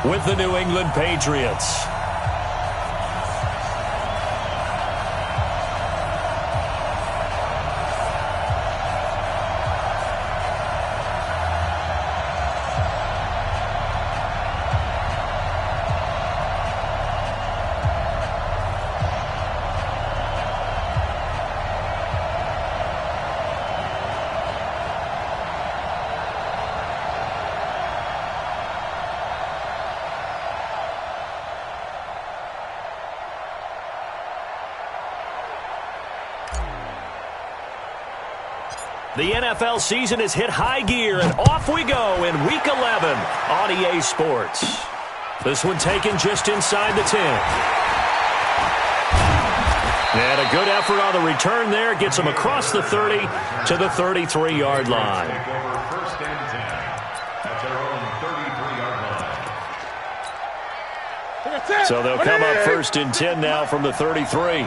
with the New England Patriots. The NFL season has hit high gear, and off we go in Week 11 on EA Sports. This one taken just inside the 10. And a good effort on the return there gets them across the 30 to the 33-yard line. So they'll come up 1st and 10 now from the 33.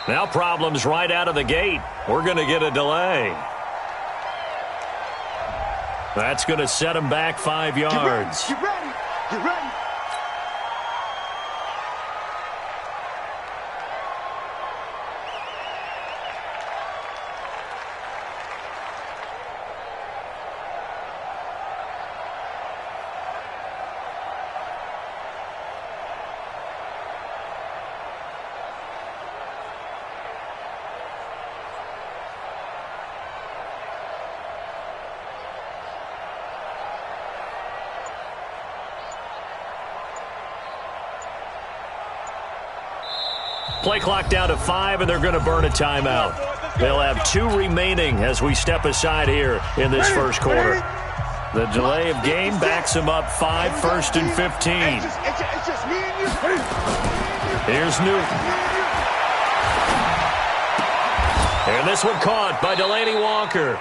Now problems right out of the gate. We're going to get a delay. That's going to set him back 5 yards. Get ready. Get ready. Play clock down to 5, and they're going to burn a timeout. They'll have 2 remaining as we step aside here in this first quarter. The delay of game backs them up 5, 1st and 15. Here's Newton. And this one caught by Delaney Walker.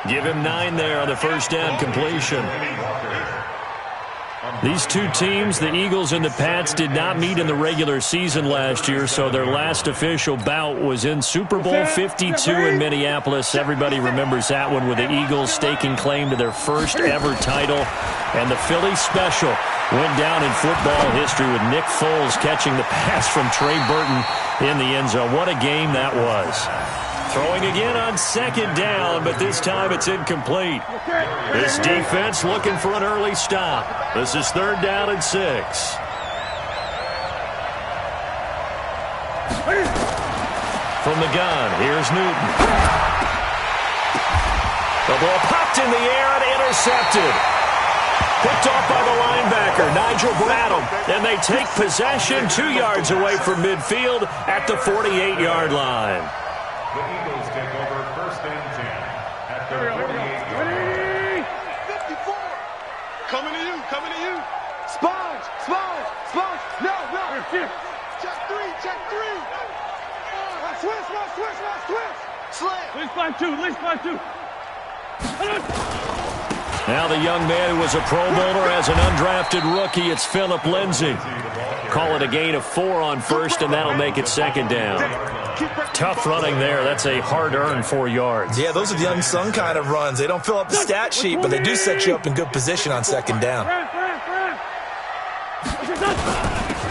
Give him 9 there on the first down completion. These two teams, the Eagles and the Pats, did not meet in the regular season last year, so their last official bout was in Super Bowl 52 in Minneapolis. Everybody remembers that one with the Eagles staking claim to their first ever title. And the Philly special went down in football history with Nick Foles catching the pass from Trey Burton in the end zone. What a game that was. Throwing again on 2nd down, but this time it's incomplete. This defense looking for an early stop. This is 3rd down and 6. From the gun, here's Newton. The ball popped in the air and intercepted. Picked off by the linebacker, Nigel Bradham. And they take possession 2 yards away from midfield at the 48-yard line. The Eagles take over 1st and 10 at the 48-yard line. 54. Coming to you, coming to you. Sponge, sponge, sponge. No. Check 3, check 3. Switch. Slam. Least line 2. Now the young man who was a Pro Bowler as an undrafted rookie, it's Phillip Lindsay. Call it a gain of 4 on 1st, and that'll make it 2nd down. Tough running there. That's a hard-earned 4 yards. Yeah, those are the unsung kind of runs. They don't fill up the stat sheet, but they do set you up in good position on 2nd down.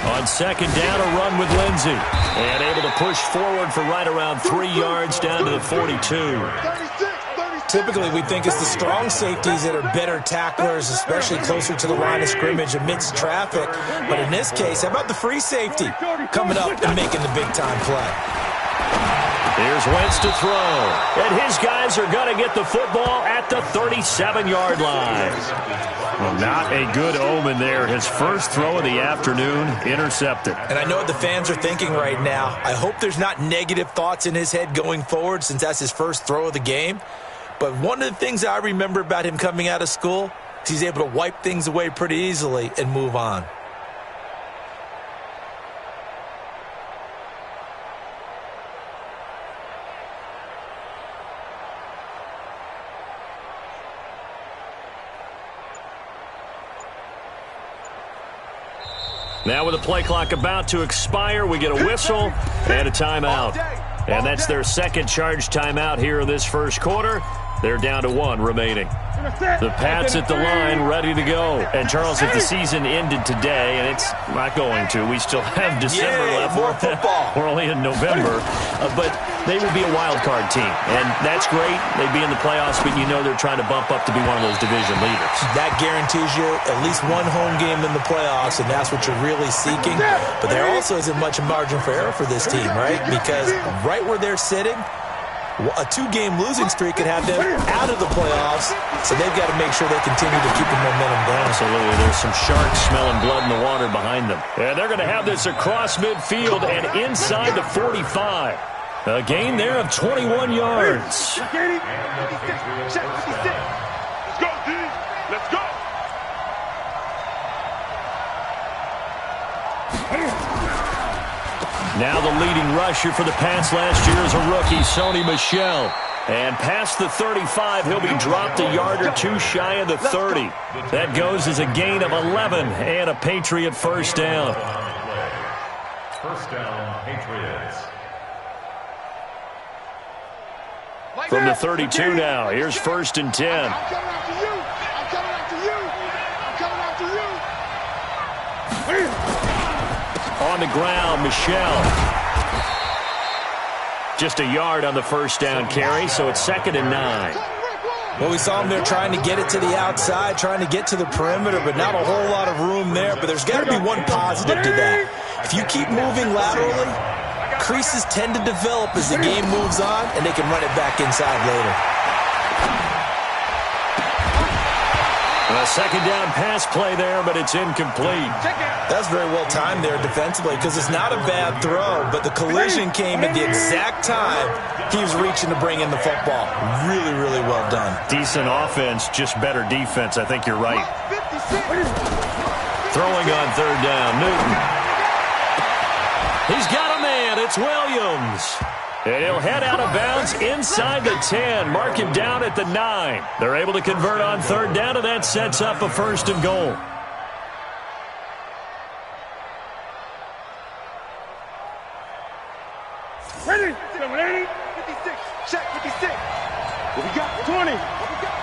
On 2nd down, a run with Lindsay. And able to push forward for right around 3 yards down to the 42. Typically, we think it's the strong safeties that are better tacklers, especially closer to the line of scrimmage amidst traffic. But in this case, how about the free safety coming up and making the big-time play? Here's Wentz to throw. And his guys are going to get the football at the 37-yard line. Well, not a good omen there. His first throw of the afternoon, intercepted. And I know what the fans are thinking right now. I hope there's not negative thoughts in his head going forward since that's his first throw of the game. But one of the things I remember about him coming out of school is he's able to wipe things away pretty easily and move on. Now with the play clock about to expire, we get a whistle and a timeout. And that's their second charge timeout here in this first quarter. They're down to 1 remaining. The Pats at the line, ready to go. And, Charles, if the season ended today, and it's not going to, we still have December left. More football. We're only in November. But they would be a wild card team. And that's great. They'd be in the playoffs, but you know they're trying to bump up to be one of those division leaders. That guarantees you at least one home game in the playoffs, and that's what you're really seeking. But there also isn't much margin for error for this team, right? Because right where they're sitting, a 2-game losing streak could have them out of the playoffs, so they've got to make sure they continue to keep the momentum going. Absolutely. There's some sharks smelling blood in the water behind them. And they're going to have this across midfield and inside the 45. A gain there of 21 yards. Let's go, D. Let's go. Now the leading rusher for the Pats last year is a rookie, Sony Michel. And past the 35, he'll be dropped a yard or two shy of the 30. That goes as a gain of 11 and a Patriot first down. First down, Patriots. From the 32 now, here's 1st and 10. I'm coming after you. I'm coming after you. I'm coming after you. On the ground, Michel. Just a yard on the first down carry, so it's 2nd and 9. Well, we saw him there trying to get it to the outside, trying to get to the perimeter, but not a whole lot of room there. But there's got to be one positive to that. If you keep moving laterally, creases tend to develop as the game moves on, and they can run it back inside later. A 2nd down pass play there, but it's incomplete. That's very well timed there defensively because it's not a bad throw, but the collision came at the exact time he was reaching to bring in the football. Really, really well done. Decent offense, just better defense. I think you're right. Throwing on 3rd down, Newton. He's got a man. It's Williams. And he'll head out of bounds inside the 10. Mark him down at the 9. They're able to convert on 3rd down, and that sets up a 1st and goal. Ready? 56. Check 56. What we got? 20. What we got?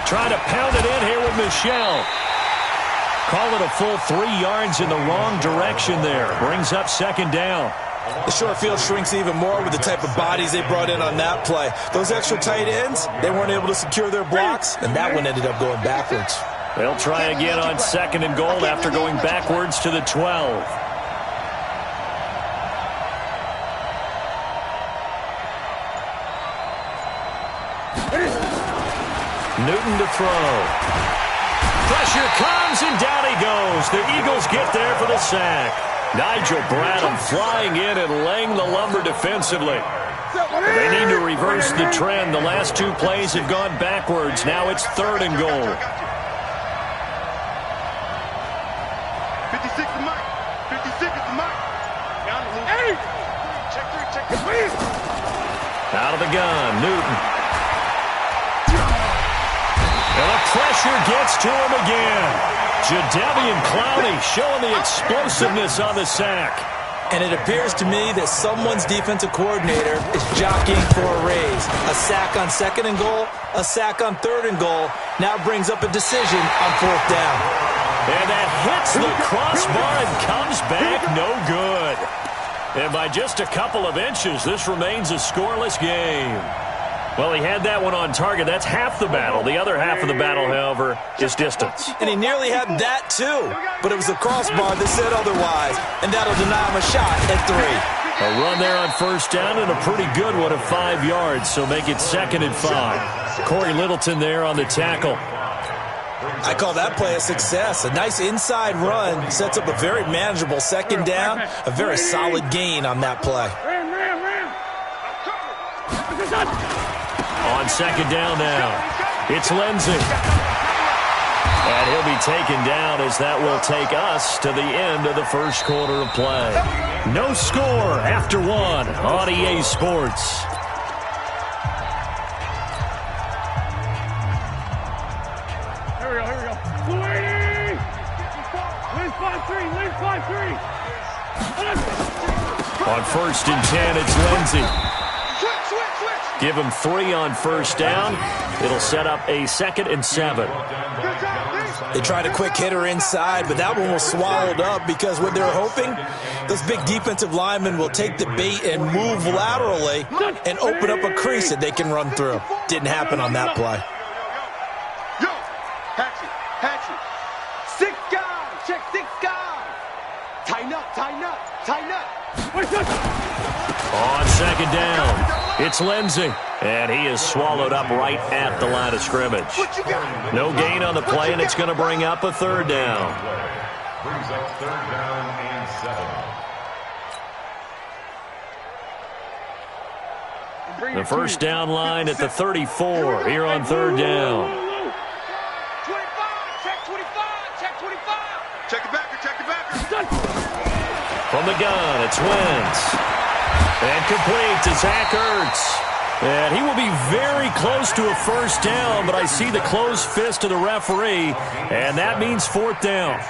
Trying to pound it in here with Michel. Call it a full 3 yards in the wrong direction there. Brings up 2nd down. The short field shrinks even more with the type of bodies they brought in on that play. Those extra tight ends, they weren't able to secure their blocks, and that one ended up going backwards. They'll try again on 2nd and goal after going backwards to the 12. Newton to throw. Pressure comes, and down he goes. The Eagles get there for the sack. Nigel Bradham flying in and laying the lumber defensively. They need to reverse the trend. The last 2 plays have gone backwards. Now it's 3rd and goal. 56 to Mike. 56 to Mike. Down to Luke. Check 3. Out of the gun, Newton. And the pressure gets to him again. Jadeveon Clowney showing the explosiveness on the sack. And it appears to me that someone's defensive coordinator is jockeying for a raise. A sack on 2nd and goal, a sack on 3rd and goal, now brings up a decision on 4th down. And that hits the crossbar and comes back no good. And by just a couple of inches, this remains a scoreless game. Well, he had that one on target. That's half the battle. The other half of the battle, however, is distance. And he nearly had that, too. But it was the crossbar that said otherwise. And that'll deny him a shot at 3. A run there on 1st down and a pretty good one of 5 yards. So make it 2nd and 5. Corey Littleton there on the tackle. I call that play a success. A nice inside run sets up a very manageable 2nd down. A very solid gain on that play. Ram. On second down now, it's Lindsey. And he'll be taken down as that will take us to the end of the first quarter of play. No score after one on EA Sports. Here we go. 280! Lynch 5-3, Lynch 5-3. On first and 10, it's Lindsey. Give him 3 on first down. It'll set up a 2nd and 7. They tried a quick hitter inside, but that one was swallowed up because what they're hoping, those big defensive linemen will take the bait and move laterally and open up a crease that they can run through. Didn't happen on that play. Yo, Hatchet. 6 guys, check 6 guys. Tighten up. On second down, it's Lindsey. And he is swallowed up right at the line of scrimmage. No gain on the play, and it's going to bring up a 3rd down. Brings up 3rd down and 7. The first down line at the 34 here on 3rd down. 25, check 25. Check the backer. From the gun, it's Wentz. And complete to Zach Ertz. And he will be very close to a first down, but I see the closed fist of the referee, and that means 4th down.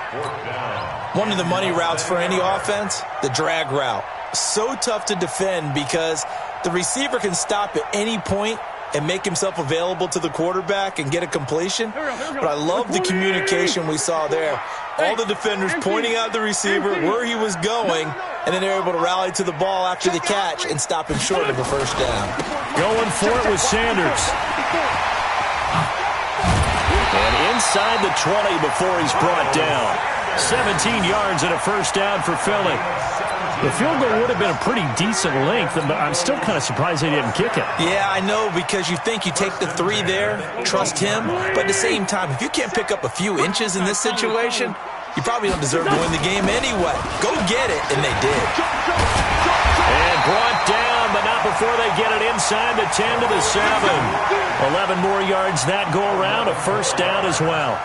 One of the money routes for any offense, the drag route. So tough to defend because the receiver can stop at any point and make himself available to the quarterback and get a completion. But I love the communication we saw there. All the defenders pointing out the receiver, where he was going, and then they're able to rally to the ball after the catch and stop him short of a first down. Going for it with Sanders. And inside the 20 before he's brought down. 17 yards and a first down for Philly. The field goal would have been a pretty decent length, but I'm still kind of surprised they didn't kick it. Yeah, I know, because you think you take the 3 there, trust him, but at the same time, if you can't pick up a few inches in this situation, you probably don't deserve to win the game anyway. Go get it, and they did. And brought down, but not before they get it inside the 10 to the 7. 11 more yards that go around, a first down as well.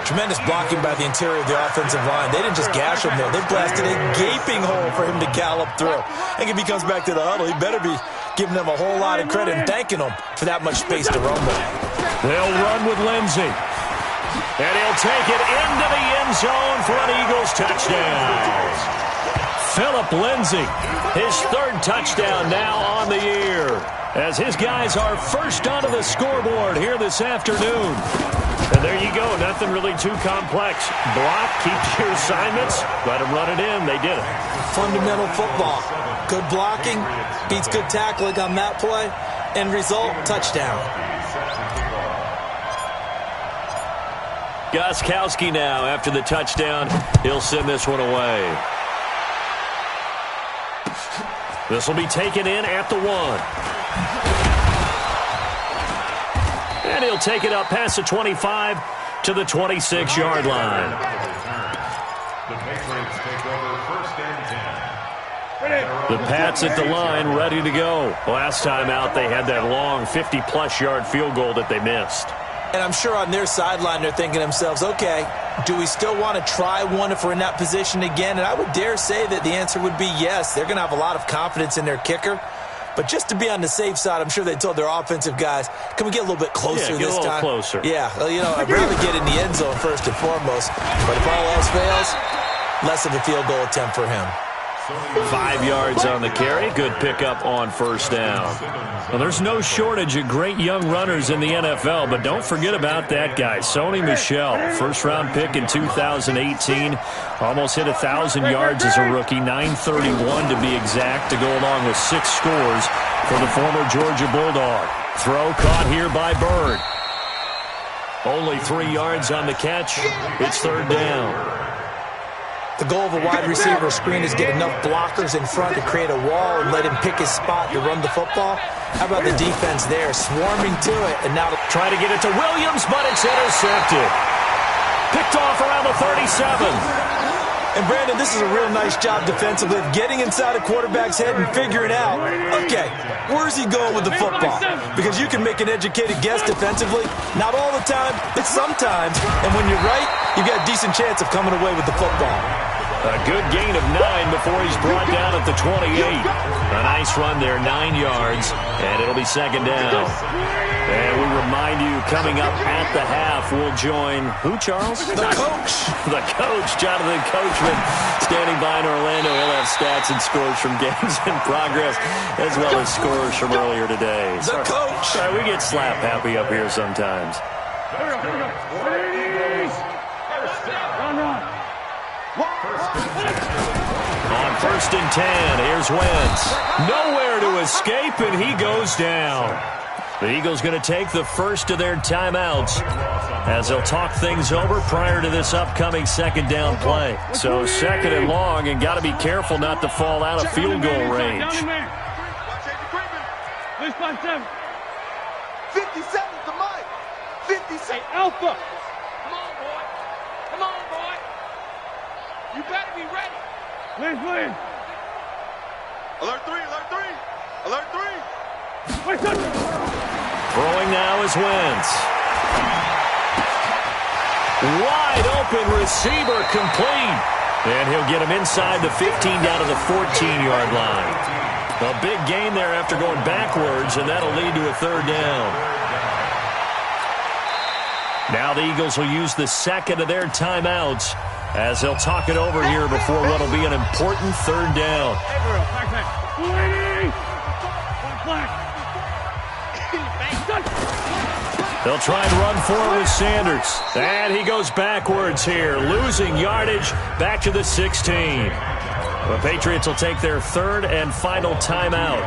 Tremendous blocking by the interior of the offensive line. They didn't just gash him there. They blasted a gaping hole for him to gallop through. I think if he comes back to the huddle, he better be giving them a whole lot of credit and thanking them for that much space to run with. They'll run with Lindsey. And he'll take it into the end zone for an Eagles touchdown. Philip Lindsey, his 3rd touchdown now on the year, as his guys are first onto the scoreboard here this afternoon. And there you go, nothing really too complex. Block, keep your assignments, let them run it in. They did it. Fundamental football. Good blocking, beats good tackling on that play. End result, touchdown. Gostkowski now after the touchdown. He'll send this one away. This will be taken in at the 1. And he'll take it up past the 25 to the 26-yard line. The Patriots take over 1st and 10. The Pats at the line, ready to go. Last time out, they had that long 50-plus yard field goal that they missed. And I'm sure on their sideline they're thinking to themselves, okay, do we still want to try one if we're in that position again? And I would dare say that the answer would be yes. They're going to have a lot of confidence in their kicker. But just to be on the safe side, I'm sure they told their offensive guys, can we get a little bit closer this time? Closer. Yeah, well, I'd rather get in the end zone first and foremost. But if all else fails, less of a field goal attempt for him. 5 yards on the carry. Good pickup on first down. Well, there's no shortage of great young runners in the NFL, but don't forget about that guy, Sony Michel. First-round pick in 2018. Almost hit 1,000 yards as a rookie. 931 to be exact, to go along with 6 scores for the former Georgia Bulldog. Throw caught here by Bird. Only 3 yards on the catch. It's 3rd down. The goal of a wide receiver screen is get enough blockers in front to create a wall and let him pick his spot to run the football. How about the defense there, swarming to it, and now try to get it to Williams, but it's intercepted. Picked off around the 37. And, Brandon, this is a real nice job defensively of getting inside a quarterback's head and figuring out, okay, where's he going with the football? Because you can make an educated guess defensively. Not all the time, but sometimes. And when you're right, you've got a decent chance of coming away with the football. A good gain of 9 before he's brought down at the 28. A nice run there, 9 yards, and it'll be second down. And we remind you, coming up at the half, we'll join who, Charles? The coach. The coach, Jonathan Coachman, standing by in Orlando. He'll have stats and scores from games in progress, as well as scores from earlier today. The coach. We get slap happy up here sometimes. On 1st and 10, here's Wentz. Nowhere to escape, and he goes down. The Eagles going to take the first of their timeouts as they'll talk things over prior to this upcoming second down play. So second and long, and got to be careful not to fall out of field goal range. 57 to Mike. 57. Alpha. Come on, boy. Come on, boy. You better be ready. Please. Alert 3, alert 3. Alert 3. Wait, Throwing now is Wentz. Wide open receiver complete. And he'll get him inside the 15 down to the 14-yard line. A big gain there after going backwards, and that'll lead to a third down. Now the Eagles will use the second of their timeouts as they'll talk it over here before what will be an important third down. They'll try and run for it with Sanders. And he goes backwards here, losing yardage back to the 16. The Patriots will take their third and final timeout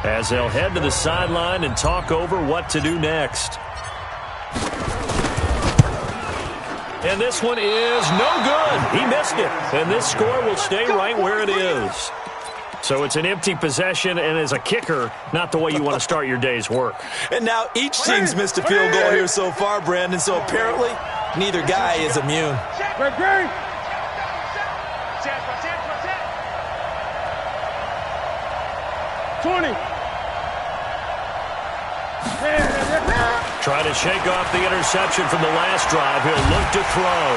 as they'll head to the sideline and talk over what to do next. And this one is no good. He missed it. And this score will stay right where it is. So it's an empty possession, and as a kicker, not the way you want to start your day's work. And now each team's missed a field goal here so far, Brandon, so apparently neither guy is immune. 20. Trying to shake off the interception from the last drive. He'll look to throw.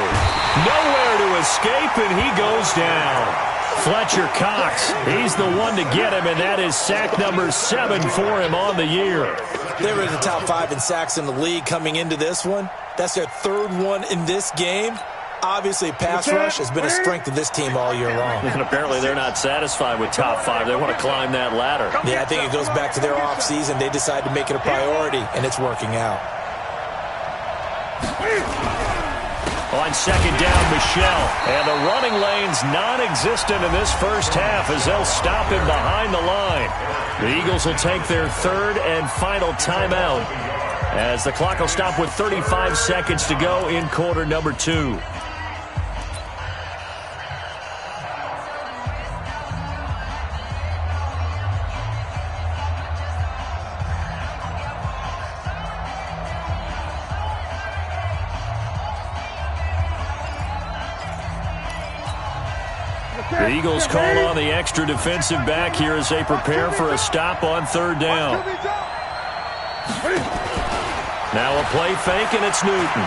Nowhere to escape, and he goes down. Fletcher Cox, he's the one to get him, and that is sack number 7 for him on the year. They were in the top 5 in sacks in the league coming into this one. That's their third one in this game. Obviously, pass rush has been a strength of this team all year long. And apparently they're not satisfied with top 5. They want to climb that ladder. Yeah, I think it goes back to their offseason. They decided to make it a priority, and it's working out. On second down, Michelle. And the running lane's non-existent in this first half as they'll stop him behind the line. The Eagles will take their third and final timeout as the clock will stop with 35 seconds to go in quarter number 2. The Eagles call on the extra defensive back here as they prepare for a stop on third down. Now a play fake, and it's Newton.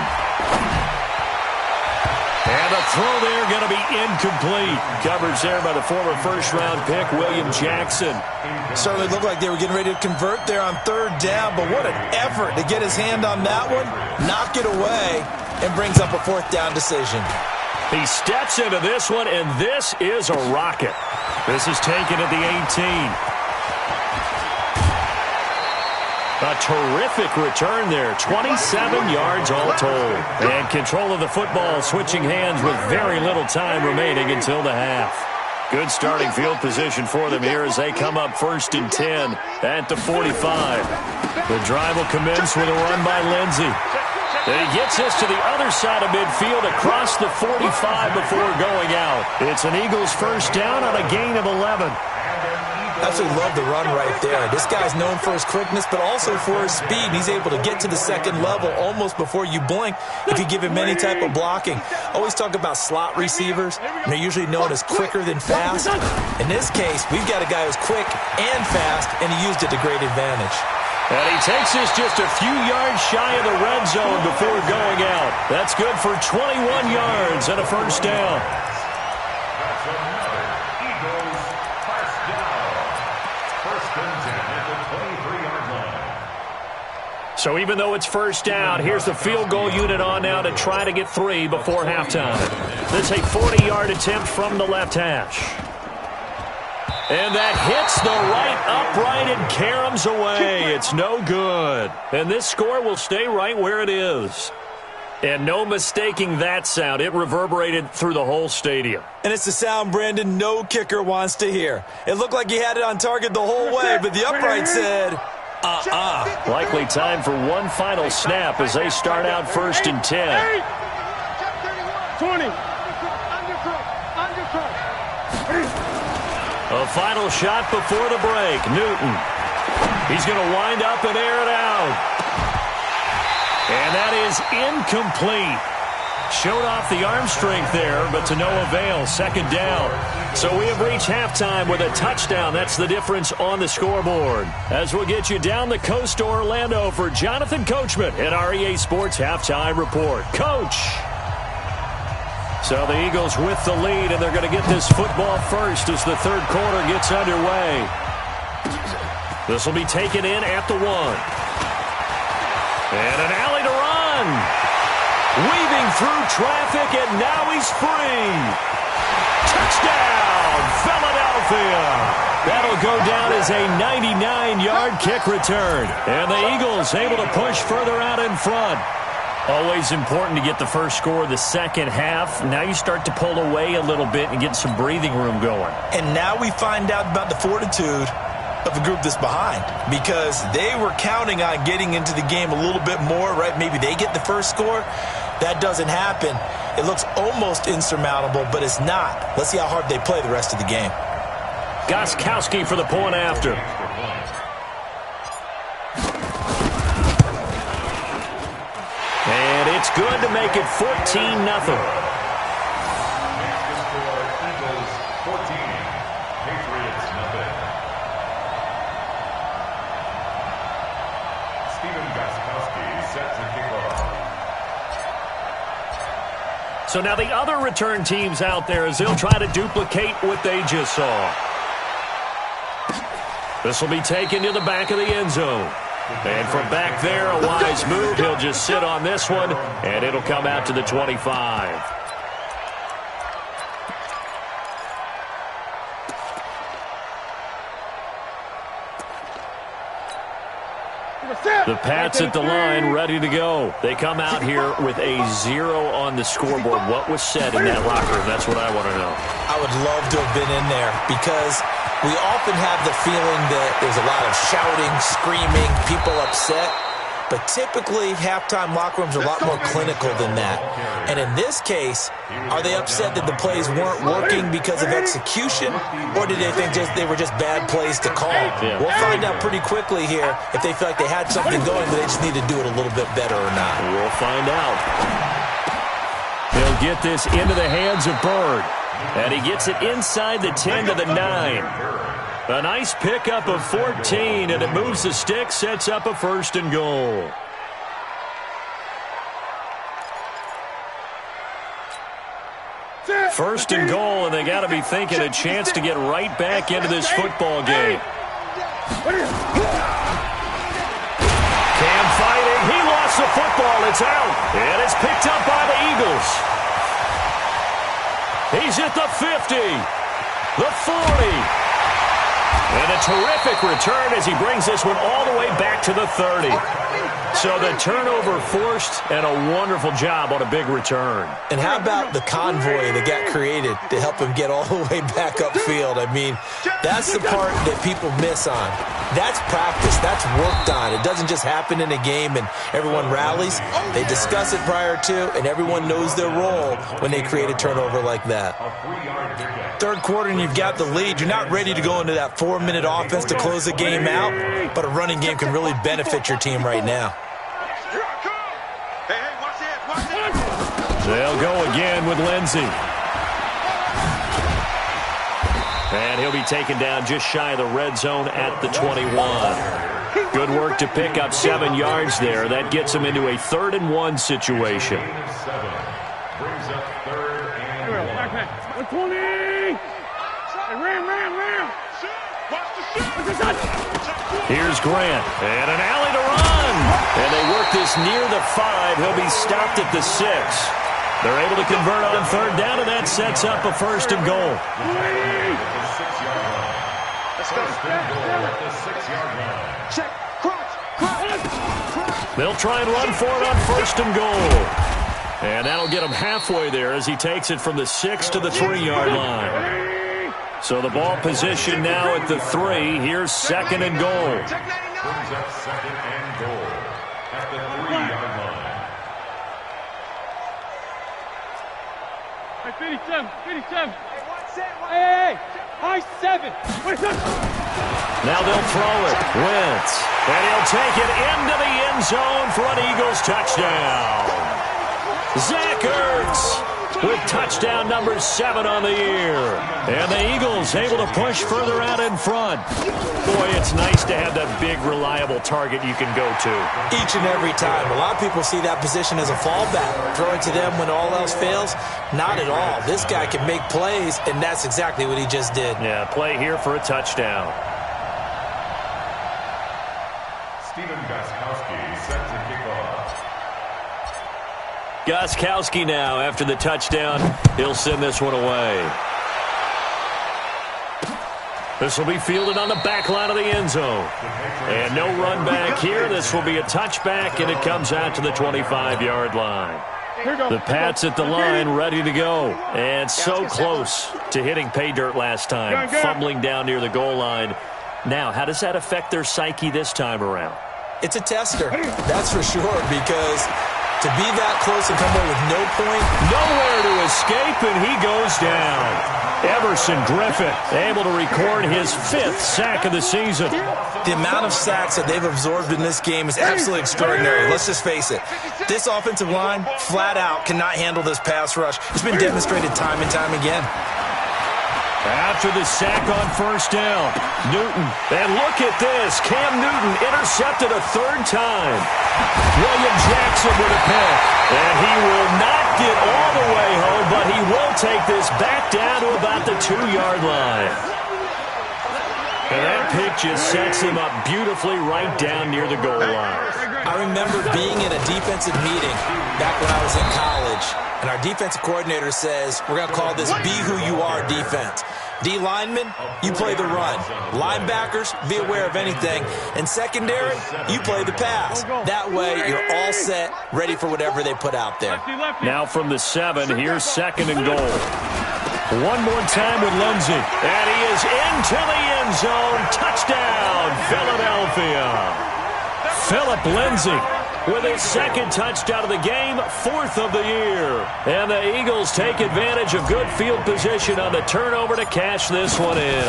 And the throw there going to be incomplete. Coverage there by the former first-round pick, William Jackson. Certainly looked like they were getting ready to convert there on third down, but what an effort to get his hand on that one, knock it away, and brings up a fourth down decision. He steps into this one, and this is a rocket. This is taken at the 18. A terrific return there. 27 yards all told. And control of the football switching hands with very little time remaining until the half. Good starting field position for them here as they come up 1st and 10 at the 45. The drive will commence with a run by Lindsey. And he gets this to the other side of midfield across the 45 before going out. It's an Eagles first down on a gain of 11. Absolutely love the run right there. This guy's known for his quickness, but also for his speed. He's able to get to the second level almost before you blink if you give him any type of blocking. Always talk about slot receivers, and they're usually known as quicker than fast. In this case, we've got a guy who's quick and fast, and he used it to great advantage. And he takes this just a few yards shy of the red zone before going out. That's good for 21 yards and a first down. That's another Eagles first down. First and 10 at the 23-yard line. So even though it's first down, here's the field goal unit on now to try to get 3 before halftime. This is a 40-yard attempt from the left hash. And that hits the right upright and caroms away. It's no good. And this score will stay right where it is. And no mistaking that sound. It reverberated through the whole stadium. And it's the sound, Brandon, no kicker wants to hear. It looked like he had it on target the whole way, but the upright said, Likely time for one final snap as they start out first and 10. 20. A final shot before the break. Newton. He's going to wind up and air it out. And that is incomplete. Showed off the arm strength there, but to no avail. Second down. So we have reached halftime with a touchdown. That's the difference on the scoreboard. As we'll get you down the coast to Orlando for Jonathan Coachman at our EA Sports Halftime Report. Coach. So the Eagles with the lead, and they're going to get this football first as the third quarter gets underway. This will be taken in at the 1. And an alley to run. Weaving through traffic, and now he's free. Touchdown, Philadelphia. That'll go down as a 99-yard kick return. And the Eagles able to push further out in front. Always important to get the first score of the second half. Now you start to pull away a little bit and get some breathing room going. And now we find out about the fortitude of the group that's behind, because they were counting on getting into the game a little bit more, right? Maybe they get the first score. That doesn't happen. It looks almost insurmountable, but it's not. Let's see how hard they play the rest of the game. Gostkowski for the point after. And it's good to make it 14-0. Next to score, Eagles 14, Patriots nothing. Stephen Gostkowski sets the kickoff. So now the other return teams out there as they'll try to duplicate what they just saw. This will be taken to the back of the end zone. And from back there, a wise move. He'll just sit on this one, and it'll come out to the 25. The Pats at the line, ready to go. They come out here with a 0 on the scoreboard. What was said in that locker room? That's what I want to know. I would love to have been in there, because we often have the feeling that there's a lot of shouting, screaming, people upset. But typically, halftime locker rooms are a lot more clinical than that. And in this case, are they upset that the plays weren't working because of execution? Or did they think they were just bad plays to call? Yeah. We'll find out pretty quickly here if they feel like they had something going, but they just need to do it a little bit better or not. We'll find out. He'll get this into the hands of Bird. And he gets it inside the 10 to the 9. A nice pickup of 14, and it moves the stick, sets up a first and goal. First and goal, and they got to be thinking a chance to get right back into this football game. Cam fighting. He lost the football. It's out, and it's picked up by the Eagles. He's at the 50, the 40. And a terrific return as he brings this one all the way back to the 30. So the turnover forced, and a wonderful job on a big return. And how about the convoy that got created to help him get all the way back upfield? I mean, that's the part that people miss on. That's practice. That's worked on. It doesn't just happen in a game and everyone rallies. They discuss it prior to, and everyone knows their role when they create a turnover like that. Third quarter, and you've got the lead. You're not ready to go into that 4-minute offense to close the game out, but a running game can really benefit your team right now. They'll go again with Lindsey. And he'll be taken down just shy of the red zone at the 21. Good work to pick up 7 yards there. That gets him into a 3rd-and-1 situation. Brings up 3rd and 120. Here's Grant, and an alley to run. And they work this near the 5. He'll be stopped at the 6. They're able to convert on 3rd down, and that sets up a 1st and goal. Check. Cross. They'll try and run for it on 1st and goal. And that'll get him halfway there as he takes it from the 6 to the 3-yard line. So the ball position now at the 3. Here's 2nd and goal. brings up 2nd and goal at the 3-yard line. 57. Hey, high 7. Now they'll throw it. Wentz. And he'll take it into the end zone for an Eagles touchdown. Zach Ertz with touchdown number 7 on the year. And the Eagles able to push further out in front. Boy, it's nice to have that big, reliable target you can go to. Each and every time. A lot of people see that position as a fallback. Throw it to them when all else fails. Not at all. This guy can make plays, and that's exactly what he just did. Yeah, play here for a touchdown. Stephen Gostkowski set to kick off. Gostkowski now after the touchdown. He'll send this one away. This will be fielded on the back line of the end zone. And no run back here. This will be a touchback, and it comes out to the 25-yard line. The Pats at the line, ready to go. And so close to hitting pay dirt last time, fumbling down near the goal line. Now, how does that affect their psyche this time around? It's a tester, that's for sure, because to be that close and come away with no point. Nowhere to escape, and he goes down. Everson Griffith able to record his 5th sack of the season. The amount of sacks that they've absorbed in this game is absolutely extraordinary. Let's just face it. This offensive line, flat out, cannot handle this pass rush. It's been demonstrated time and time again. After the sack on 1st down, Newton. And look at this. Cam Newton intercepted a 3rd time. William Jackson with a pick. And he will not get all the way home, but he will take this back down to about the 2-yard line. And that pick just sets him up beautifully right down near the goal line. I remember being in a defensive meeting back when I was in college, and our defensive coordinator says, we're going to call this Be Who You Are defense. D linemen, you play the run. Linebackers, be aware of anything. And secondary, you play the pass. That way, you're all set, ready for whatever they put out there. Now from the 7, here's 2nd and goal. One more time with Lindsey. And he is into the end zone. Touchdown, Philadelphia. Philip Lindsey with his 2nd touchdown of the game, 4th of the year. And the Eagles take advantage of good field position on the turnover to cash this one in.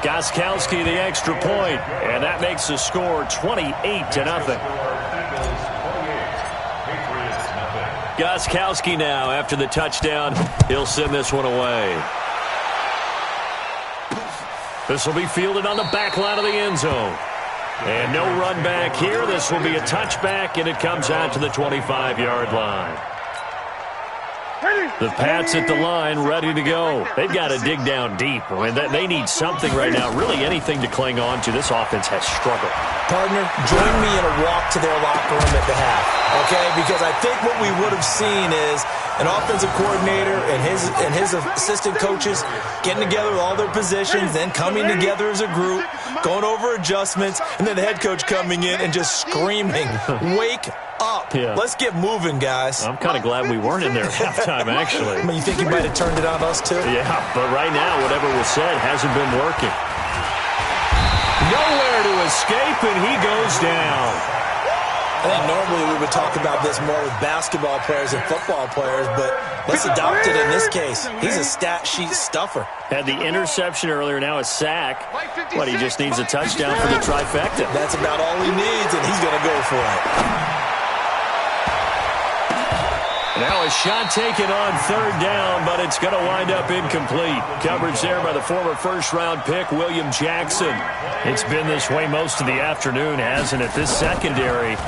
Gostkowski the extra point, and that makes the score 28-0. Gostkowski now after the touchdown. He'll send this one away. This will be fielded on the back line of the end zone. And no run back here. This will be a touchback, and it comes out to the 25-yard line. The Pats at the line, ready to go. They've got to dig down deep. I mean, they need something right now, really anything to cling on to. This offense has struggled. Partner, join me in a walk to their locker room at the half, okay? Because I think what we would have seen is an offensive coordinator and his assistant coaches getting together with all their positions, then coming together as a group, going over adjustments, and then the head coach coming in and just screaming, "Wake up. Yeah. Let's get moving, guys." I'm kind of glad we weren't in there at halftime, actually. I mean, you think he might have turned it on us, too? Yeah, but right now, whatever was said hasn't been working. Nowhere to escape, and he goes down. I think normally we would talk about this more with basketball players and football players, but let's adopt it in this case. He's a stat sheet stuffer. Had the interception earlier, now a sack. But he just needs a touchdown for the trifecta. That's about all he needs, and he's going to go for it. Now a shot taken on third down, but it's going to wind up incomplete. Coverage there by the former first-round pick, William Jackson. It's been this way most of the afternoon, hasn't it? This secondary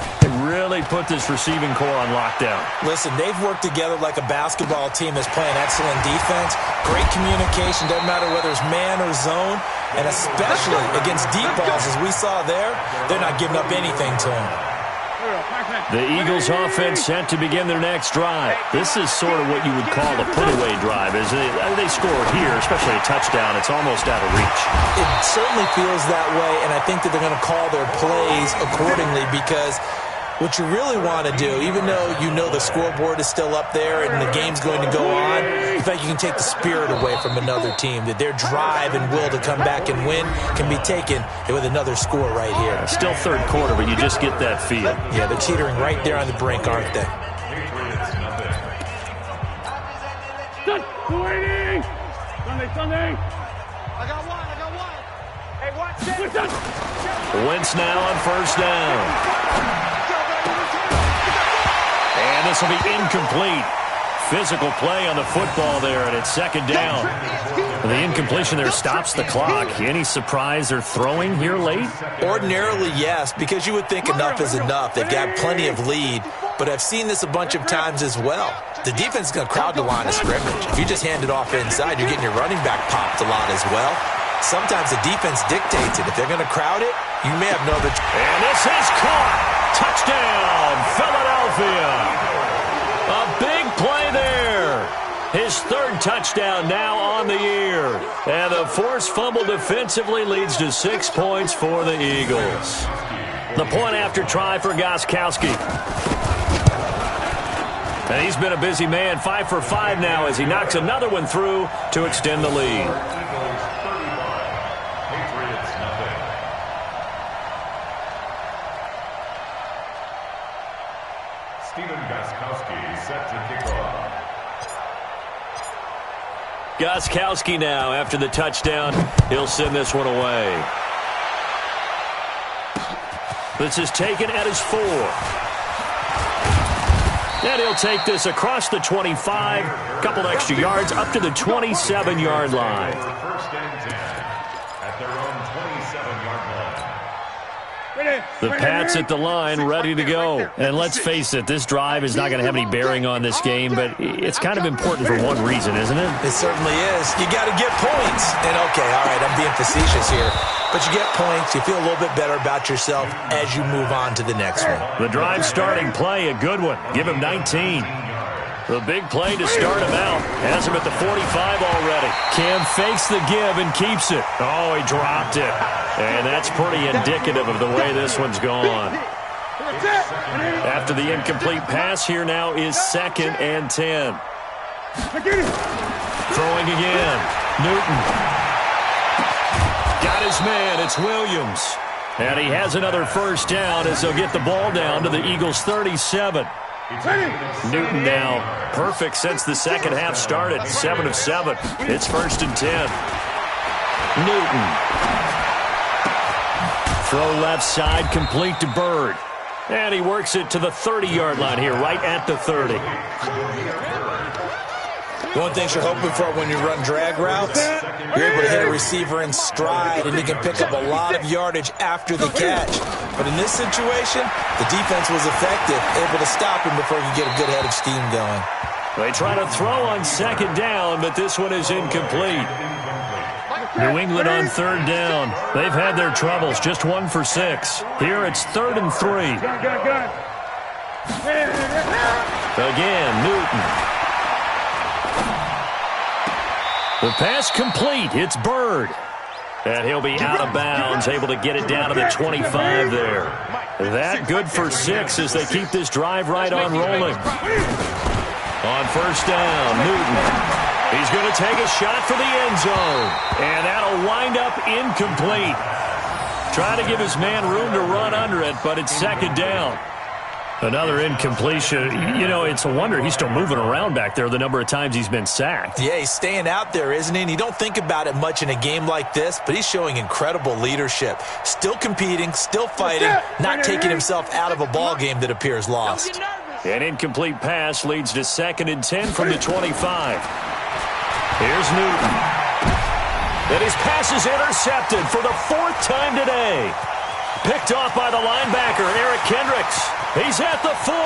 really put this receiving core on lockdown. Listen, they've worked together like a basketball team that's playing excellent defense. Great communication, doesn't matter whether it's man or zone, and especially against deep balls, as we saw there, they're not giving up anything to them. The Eagles offense set to begin their next drive. This is sort of what you would call a put-away drive. As they score here, especially a touchdown, it's almost out of reach. It certainly feels that way, and I think that they're going to call their plays accordingly, because what you really want to do, even though you know the scoreboard is still up there and the game's going to go on, in fact, you can take the spirit away from another team, that their drive and will to come back and win can be taken with another score right here. Still third quarter, but you just get that feel. Yeah, they're teetering right there on the brink, aren't they? Sunday. I got one. Hey, watch it. Wentz now on first down. And this will be incomplete. Physical play on the football there, and it's second down. The incompletion there stops the clock. Any surprise they're throwing here late? Ordinarily, yes, because you would think enough is enough. They've got plenty of lead, but I've seen this a bunch of times as well. The defense is going to crowd the line of scrimmage. If you just hand it off inside, you're getting your running back popped a lot as well. Sometimes the defense dictates it. If they're going to crowd it, you may have no other. And this is caught. Touchdown, Philadelphia. A big play there. His third touchdown now on the year. And the forced fumble defensively leads to 6 points for the Eagles. The point after try for Gostkowski. And he's been a busy man, 5 for 5 now as he knocks another one through to extend the lead. Gostkowski now, after the touchdown, he'll send this one away. This is taken at his 4. And he'll take this across the 25, a couple extra yards, up to the 27-yard line. First and 10 at their own 27-yard line. The Pats at the line, ready to go. And let's face it, this drive is not going to have any bearing on this game, but it's kind of important for one reason, isn't it? It certainly is. You got to get points. And, okay, all right, I'm being facetious here. But you get points, you feel a little bit better about yourself as you move on to the next one. The drive starting play, a good one. Give him 19. The big play to start him out. Has him at the 45 already. Cam fakes the give and keeps it. Oh, he dropped it. And that's pretty indicative of the way this one's gone. After the incomplete pass, here now is 2nd and 10. Throwing again. Newton. Got his man. It's Williams. And he has another first down as they'll get the ball down to the Eagles' 37. Newton now perfect since the second half started. 7 of 7. It's 1st and 10. Newton. Throw left side, complete to Bird. And he works it to the 30-yard line here, right at the 30. One thing you're hoping for when you run drag routes, you're able to hit a receiver in stride, and he can pick up a lot of yardage after the catch. But in this situation, the defense was effective, able to stop him before he could get a good head of steam going. They try to throw on second down, but this one is incomplete. New England on third down. They've had their troubles, just 1 for 6. Here it's 3rd and 3. Again, Newton. The pass complete. It's Bird. And he'll be out of bounds, able to get it down to the 25 there. That good for 6 as they keep this drive right on rolling. On first down, Newton. He's going to take a shot for the end zone. And that'll wind up incomplete. Trying to give his man room to run under it, but it's second down. Another incompletion. You know, it's a wonder he's still moving around back there the number of times he's been sacked. Yeah, he's staying out there, isn't he? And you don't think about it much in a game like this, but he's showing incredible leadership. Still competing, still fighting, not taking himself out of a ball game that appears lost. An incomplete pass leads to 2nd and 10 from the 25. Here's Newton. And his pass is intercepted for the 4th time today. Picked off by the linebacker, Eric Kendricks. He's at the 40.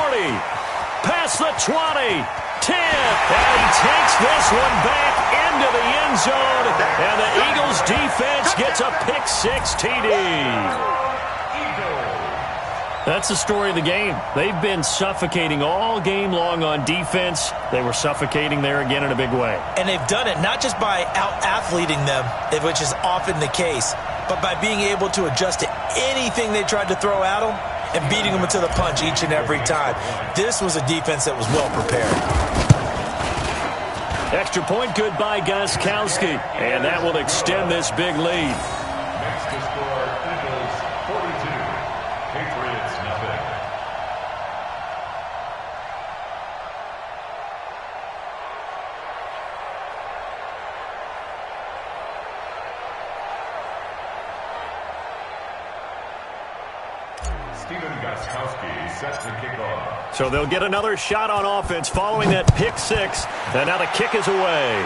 Past the 20. 10. And he takes this one back into the end zone. And the Eagles defense gets a pick-6 TD. That's the story of the game. They've been suffocating all game long on defense. They were suffocating there again in a big way. And they've done it not just by out-athleting them, which is often the case, but by being able to adjust to anything they tried to throw at them and beating them to the punch each and every time. This was a defense that was well prepared. Extra point good by Gostkowski. And that will extend this big lead. Next to score, Eagles 42, Patriots nothing. Stephen Gostkowski set to kick off. So they'll get another shot on offense following that pick-6. And now the kick is away.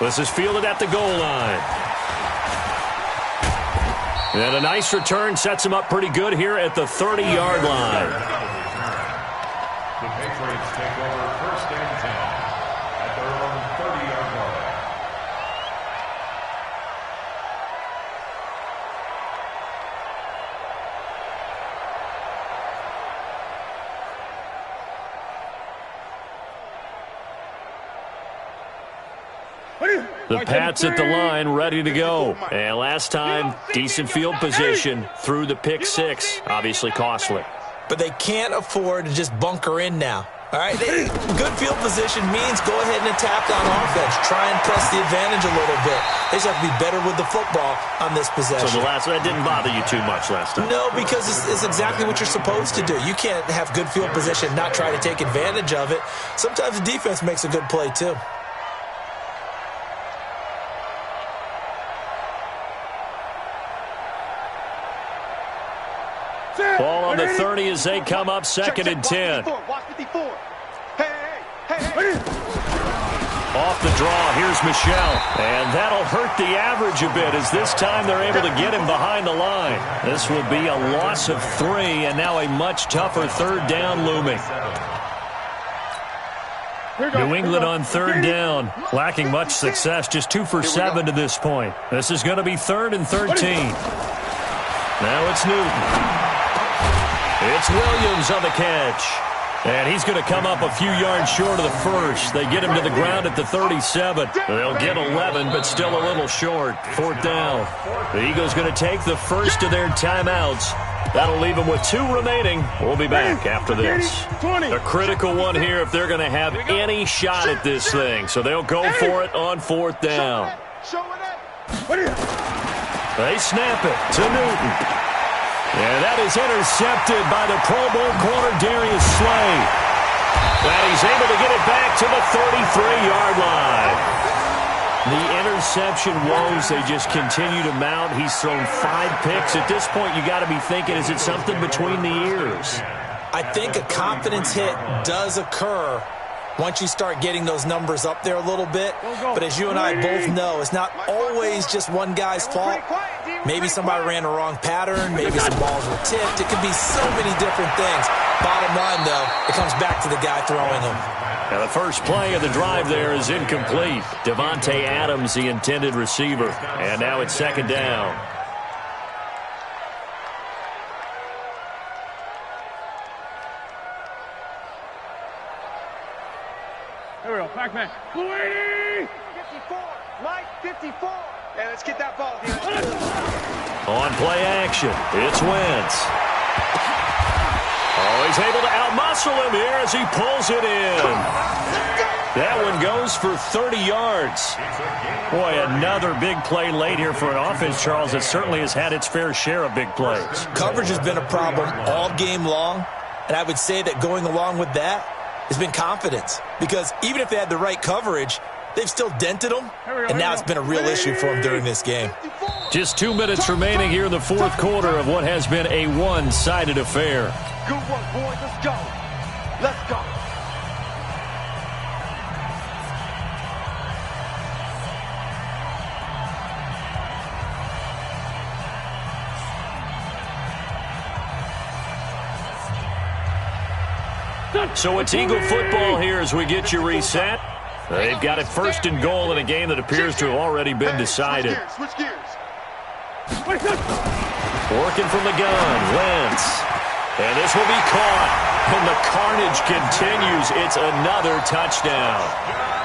This is fielded at the goal line. And a nice return sets him up pretty good here at the 30-yard line. The Patriots take over 1st and 10 at their own 30-yard line. The Pats at the line, ready to go. And last time, decent field position through the pick-6. Obviously costly. But they can't afford to just bunker in now. All right, good field position means go ahead and attack on offense. Try and press the advantage a little bit. They just have to be better with the football on this possession. So that didn't bother you too much last time? No, because it's exactly what you're supposed to do. You can't have good field position, not try to take advantage of it. Sometimes the defense makes a good play, too. Ball on the 30 as they come up 2nd and 10. Watch 54. Hey. Off the draw, here's Michel. And that'll hurt the average a bit as this time they're able to get him behind the line. This will be a loss of 3 and now a much tougher 3rd down looming. New England on 3rd down, lacking much success, just 2 for 7 to this point. This is going to be 3rd and 13. Now it's Newton. It's Williams on the catch. And he's going to come up a few yards short of the first. They get him to the ground at the 37. They'll get 11, but still a little short. 4th down. The Eagles going to take the first of their timeouts. That'll leave them with 2 remaining. We'll be back after this. A critical one here if they're going to have any shot at this thing. So they'll go for it on 4th down. They snap it to Newton. And that is intercepted by the Pro Bowl corner, Darius Slay. And he's able to get it back to the 33-yard line. The interception woes, they just continue to mount. He's thrown 5 picks. At this point, you got to be thinking, is it something between the ears? I think a confidence hit does occur once you start getting those numbers up there a little bit. But as you and I both know, it's not always just one guy's fault. Maybe somebody ran a wrong pattern. Maybe some balls were tipped. It could be so many different things. Bottom line, though, it comes back to the guy throwing them. Now the first play of the drive there is incomplete. Devontae Adams, the intended receiver. And now it's second down. Here we go, Pac-Man. Blue 80! 54, Mike, 54. Hey, let's get that ball. On play action, it's Wentz. Oh, he's able to outmuscle him here as he pulls it in. That one goes for 30 yards. Boy, another big play late here for an offense, Charles, that certainly has had its fair share of big plays. Coverage has been a problem all game long, and I would say that going along with that has been confidence. Because even if they had the right coverage, they've still dented them, and now it's been a real issue for them during this game. Just 2 minutes remaining here in the fourth quarter of what has been a one-sided affair. Good work, boys. Let's go. Let's go. So it's Eagle football here as we get you reset. They've got it first and goal in a game that appears to have already been decided. Switch gears. Working from the gun, Wentz. And this will be caught. And the carnage continues. It's another touchdown.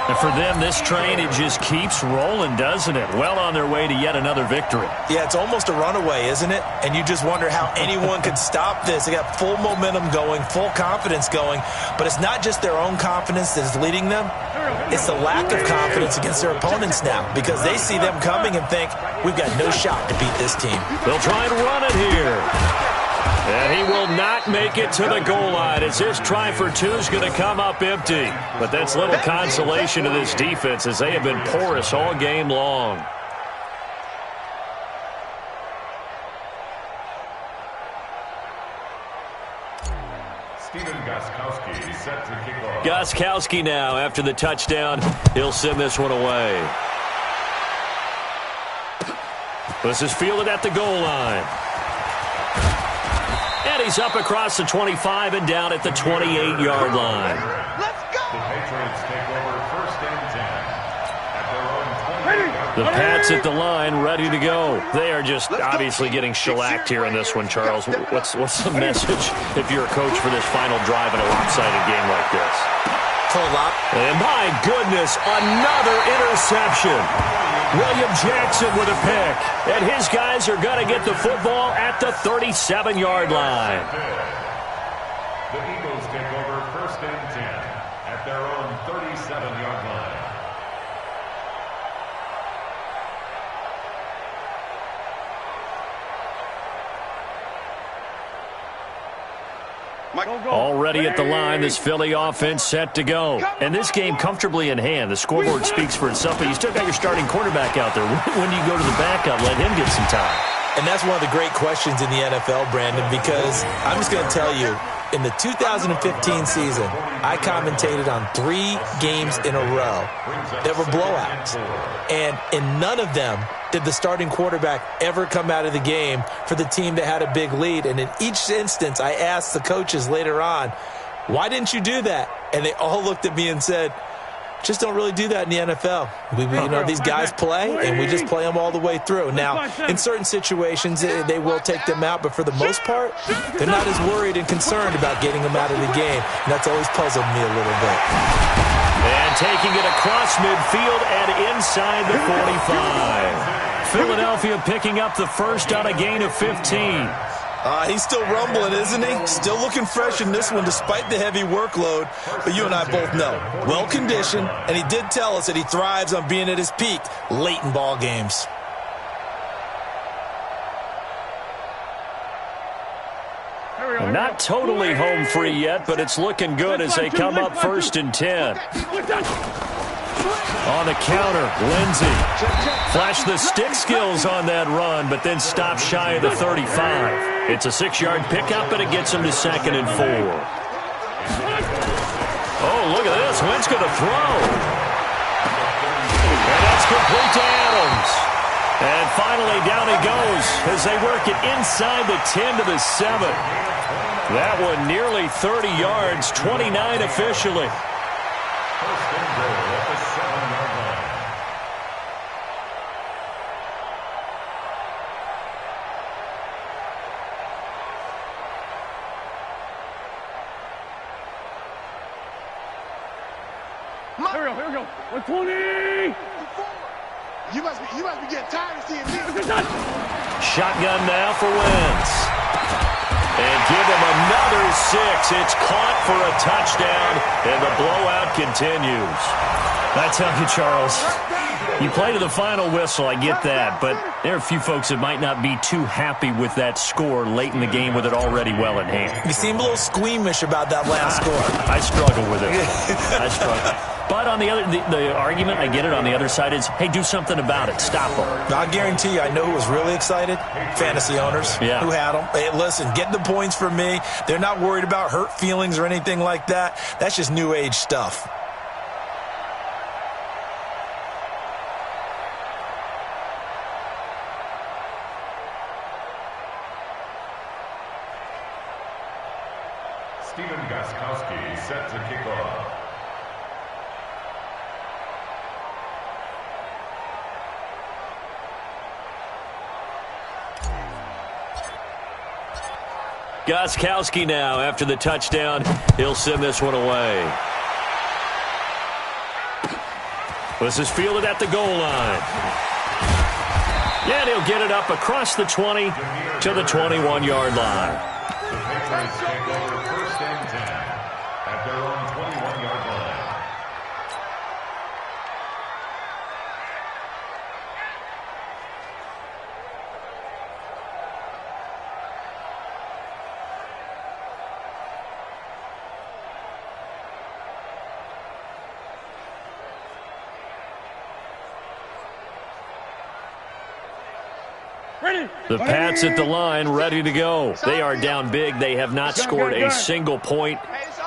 And for them, this train, it just keeps rolling, doesn't it? Well on their way to yet another victory. Yeah, it's almost a runaway, isn't it? And you just wonder how anyone could stop this. They got full momentum going, full confidence going. But it's not just their own confidence that is leading them. It's the lack of confidence against their opponents now, because they see them coming and think, we've got no shot to beat this team. They'll try and run it here. And he will not make it to the goal line as this try for two is going to come up empty. But that's little consolation to this defense as they have been porous all game long. Set to kick off. Gostkowski now after the touchdown. He'll send this one away. This is fielded at the goal line. And he's up across the 25 and down at the 28-yard line. Let's go. The Patriots take over first and 10 at their own 20. The Pats at the line, ready to go. They are just obviously getting shellacked here in this one, Charles. What's the message if you're a coach for this final drive in a lopsided game like this? And my goodness, another interception. William Jackson with a pick. And his guys are going to get the football at the 37-yard line. The Eagles take over first and 10 at their own 37-yard line. Already at the line, this Philly offense set to go. And this game comfortably in hand. The scoreboard speaks for itself, but you still got your starting quarterback out there. When do you go to the backup, let him get some time? And that's one of the great questions in the NFL, Brandon, because I'm just going to tell you, in the 2015 season, I commentated on 3 games in a row that were blowouts. And in none of them did the starting quarterback ever come out of the game for the team that had a big lead. And in each instance, I asked the coaches later on, why didn't you do that? And they all looked at me and said, just don't really do that in the NFL. These guys play, and we just play them all the way through. Now, in certain situations, they will take them out, but for the most part, they're not as worried and concerned about getting them out of the game. And that's always puzzled me a little bit. And taking it across midfield and inside the 45. Philadelphia picking up the first on a gain of 15. He's still rumbling, isn't he? Still looking fresh in this one despite the heavy workload. But you and I both know, well-conditioned, and he did tell us that he thrives on being at his peak late in ball games. Not totally home free yet, but it's looking good as they come up first and 10. On the counter, Lindsey. Flashed the stick skills on that run, but then stopped shy of the 35. It's a 6-yard pickup, and it gets him to 2nd and 4. Oh, look at this. Wentz going to throw. And that's complete to Adams. And finally, down he goes as they work it inside the 10 to the 7. That one nearly 30 yards, 29 officially. First and goal at the 7-yard line. Here we go. 120. You must be getting tired of seeing me. Shotgun now for Wentz. And give him another 6. It's caught for a touchdown, and the blowout continues. I tell you, Charles, you play to the final whistle, I get that, but there are a few folks that might not be too happy with that score late in the game with it already well in hand. You seem a little squeamish about that last score. I struggle with it. I struggle. But on the other, the argument, I get it, on the other side is, hey, do something about it. Stop them. I guarantee you, I know who was really excited. Fantasy owners who had them. Hey, listen, get the points for me. They're not worried about hurt feelings or anything like that. That's just new age stuff. Stephen Gostkowski set to kick off. Gostkowski now, after the touchdown, he'll send this one away. This is fielded at the goal line. Yeah, and he'll get it up across the 20 to the 21-yard line. The Patriots take over first and 10 at their own 21-yard line. The Pats at the line, ready to go. They are down big. They have not scored a single point.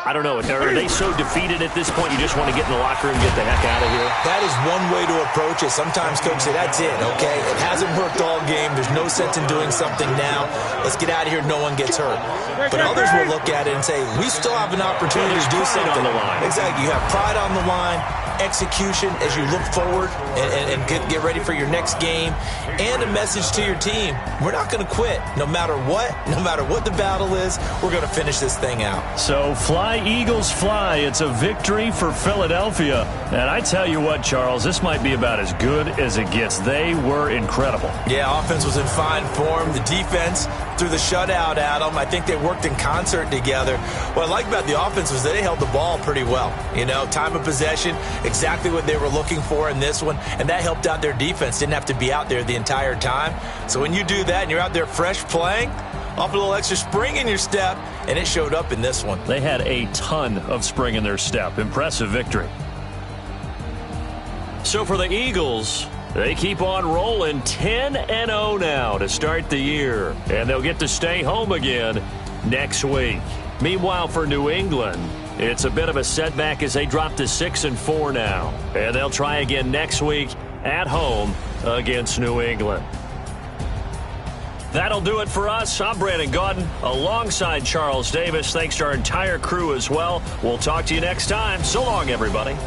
I don't know. Are they so defeated at this point you just want to get in the locker room and get the heck out of here? That is one way to approach it. Sometimes coaches say, that's it, okay? It hasn't worked all game. There's no sense in doing something now. Let's get out of here. No one gets hurt. But others will look at it and say, we still have an opportunity to do something. On the line. Exactly. You have pride on the line, execution as you look forward and get ready for your next game, and a message to your team. We're not going to quit. No matter what the battle is, we're going to finish this thing out. So fly, Eagles, fly. It's a victory for Philadelphia. And I tell you what, Charles, this might be about as good as it gets. They were incredible. Yeah, offense was in fine form. The defense threw the shutout at them. I think they worked in concert together. What I like about the offense was that they held the ball pretty well. You know, time of possession, exactly what they were looking for in this one, and that helped out their defense. Didn't have to be out there the entire time. So when you do that and you're out there fresh playing, off a little extra spring in your step, and it showed up in this one. They had a ton of spring in their step. Impressive victory. So for the Eagles, they keep on rolling 10-0 now to start the year, and they'll get to stay home again next week. Meanwhile, for New England, it's a bit of a setback as they drop to 6-4 now, and they'll try again next week at home against New England. That'll do it for us. I'm Brandon Gaudin alongside Charles Davis. Thanks to our entire crew as well. We'll talk to you next time. So long, everybody.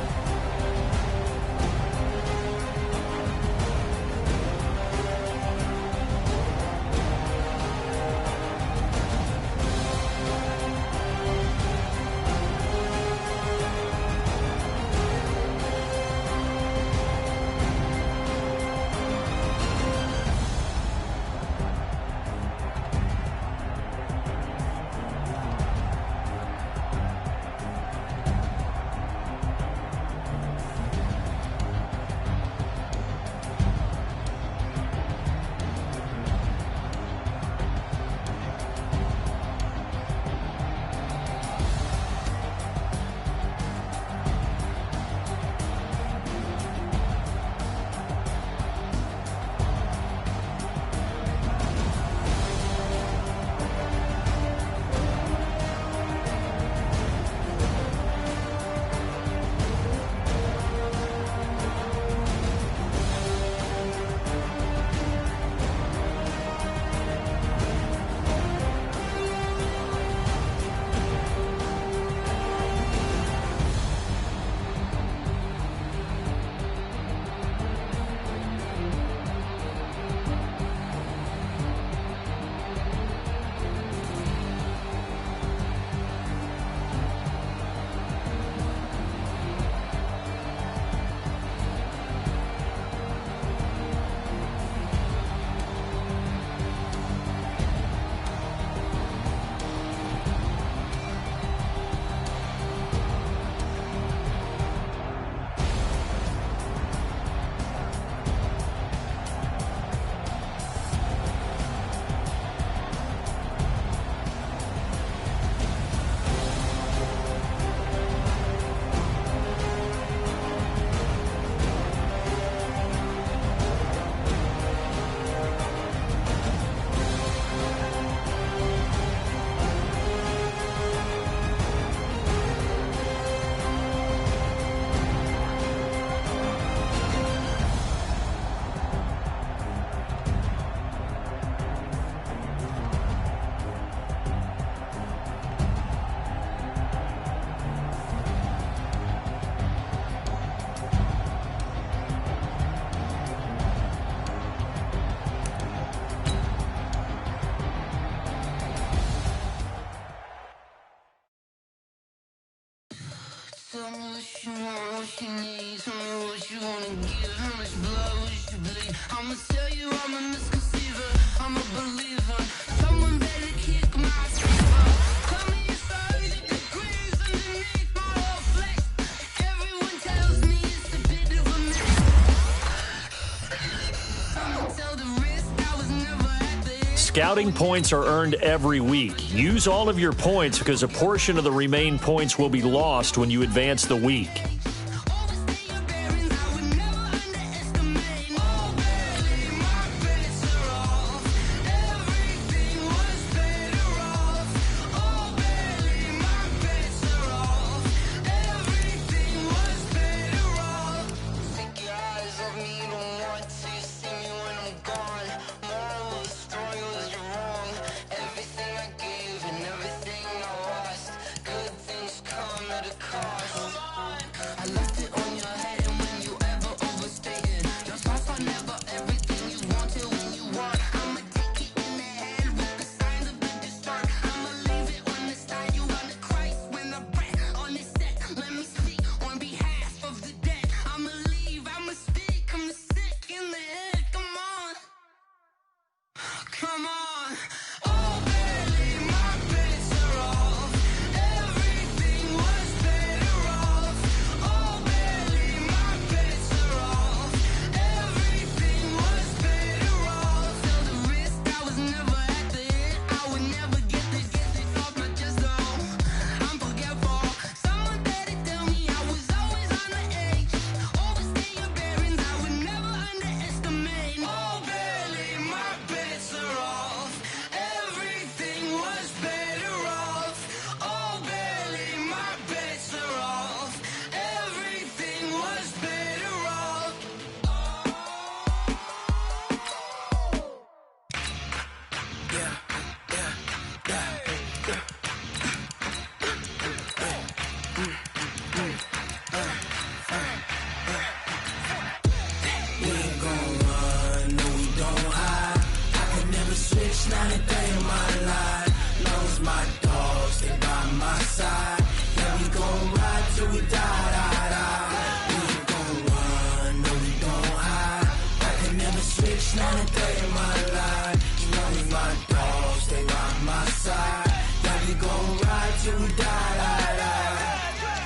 Tell me what you want, what you need. Tell me what you wanna give. How much blood would you bleed? I'ma tell you I'm a misconceiver. I'm a believer. Someone better kick my fever. Tell me it's 100 degrees underneath my whole flesh. Everyone tells me it's a bit of a mess. Someone tell the risk I was never at the end. Scouting points are earned every week. Use all of your points because a portion of the remaining points will be lost when you advance the week.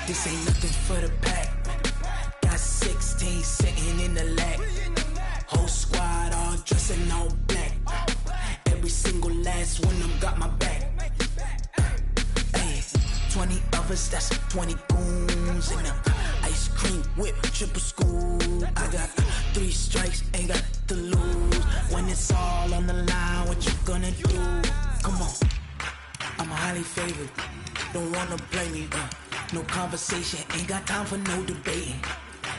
This ain't nothing for the pack. Got 16 sitting in the lag. Whole squad all dressing all black. Every single last one of them got my back. Hey, 20 of us, that's 20 goons in the ice cream whip, triple scoop. I got 3 strikes, ain't got to lose. When it's all on the line, what you gonna do? Come on, I'm highly favored. Don't wanna play me, no conversation, ain't got time for no debating.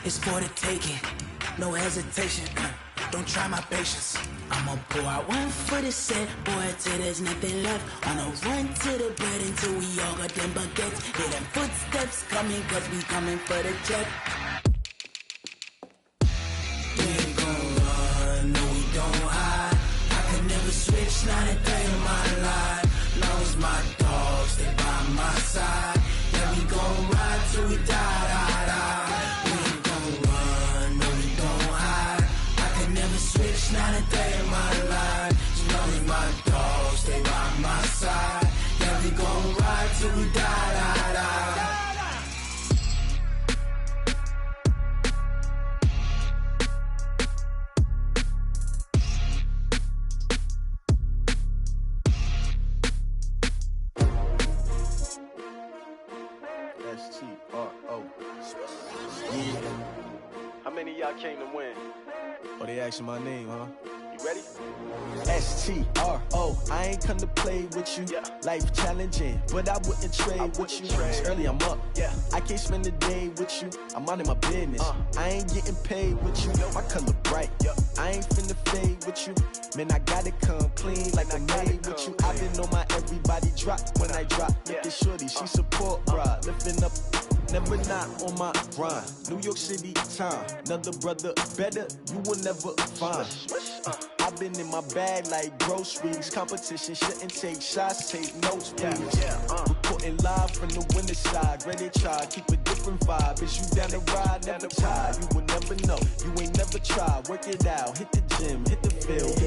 It's for the taking, no hesitation. Don't try my patience. I'ma pour out one for the set, boy, till there's nothing left. Wanna run to the bread until we all got them baguettes. Hear them footsteps coming, cause we coming for the check. We ain't gon' run, no we don't hide. I could never switch, not a day in my life. Long as my dogs stay by my side. Yeah, we gon' ride till we die, die, die. We ain't gon' run, no we don't hide. I could never switch, not a day in my life. As long as my dogs stay by my side. Yeah, we gon' ride till we die, die, die. S-T-R-O. Yeah. How many of y'all came to win? Oh, they asking my name, huh? You ready? S-T-R-O. I ain't come to play with you. Yeah. Life challenging, but I wouldn't trade with you. It's early, I'm up. Yeah. I can't spend the day with you. I'm out of my business. I ain't getting paid with you. My color bright. I ain't finna fade with you. Man, I gotta come clean like I made with you. I been on my everybody drop when I drop. Look at shorty, she support, bruh. Lifting up, never not on my grind. New York City time, another brother better, you will never find. I I've been in my bag like groceries. Competition shouldn't take shots, take notes, please. Reporting live from the winter side. Ready to try, keep a different vibe. Is you down the ride, never tired. You will never know, you ain't never tried. Work it out, hit the gym, hit the field.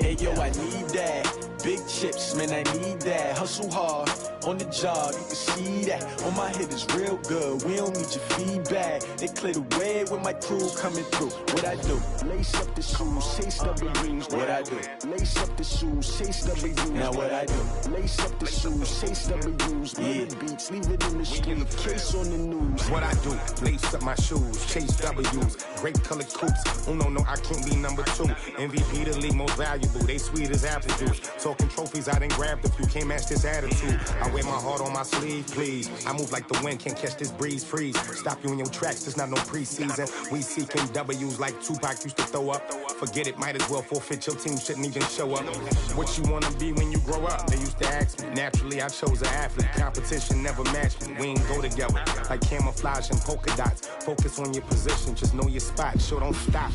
Hey yo, I need that. Big chips, man, I need that. Hustle hard, on the job, you can see that. On my head is real good, we don't need your feedback. They clear the way with my crew coming through. What I do? Lace up the shoes, chase W's. What I do? Lace up the shoes, chase W's. Now what I do? Lace up the shoes, chase W's. Yeah, beats, leave it in the street, case on the news. What I do? Lace up my shoes, chase W's. Great colored coops. Oh no, I can't be number 2. MVP the league most valuable. They sweet as apple juice. Talking trophies, I done grabbed a few. Can't match this attitude. I wear my heart on my sleeve, please. I move like the wind, can't catch this breeze, freeze. Stop you in your tracks, there's not no preseason. We seeking W's like Tupac used to throw up. Forget it, might as well forfeit. Your team shouldn't even show up. What you wanna be when you grow up? They used to ask me. Naturally, I chose an athlete. Competition never matched me. We ain't go together like camouflage and polka dots. Focus on your position, just know your spot. Sure, don't stop.